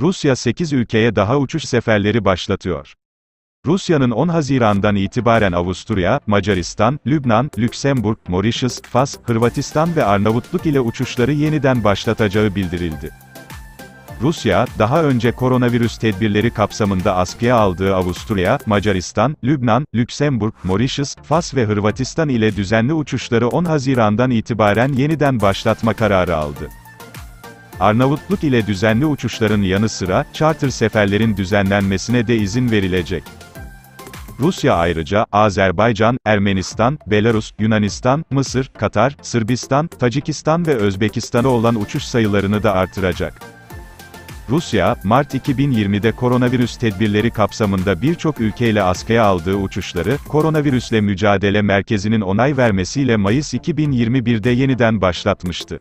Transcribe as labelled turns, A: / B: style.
A: Rusya 8 ülkeye daha uçuş seferleri başlatıyor. Rusya'nın 10 Haziran'dan itibaren Avusturya, Macaristan, Lübnan, Lüksemburg, Mauritius, Fas, Hırvatistan ve Arnavutluk ile uçuşları yeniden başlatacağı bildirildi. Rusya, daha önce koronavirüs tedbirleri kapsamında askıya aldığı Avusturya, Macaristan, Lübnan, Lüksemburg, Mauritius, Fas ve Hırvatistan ile düzenli uçuşları 10 Haziran'dan itibaren yeniden başlatma kararı aldı. Arnavutluk ile düzenli uçuşların yanı sıra, charter seferlerin düzenlenmesine de izin verilecek. Rusya ayrıca, Azerbaycan, Ermenistan, Belarus, Yunanistan, Mısır, Katar, Sırbistan, Tacikistan ve Özbekistan'a olan uçuş sayılarını da artıracak. Rusya, Mart 2020'de koronavirüs tedbirleri kapsamında birçok ülkeyle askıya aldığı uçuşları, Koronavirüsle Mücadele Merkezi'nin onay vermesiyle Mayıs 2021'de yeniden başlatmıştı.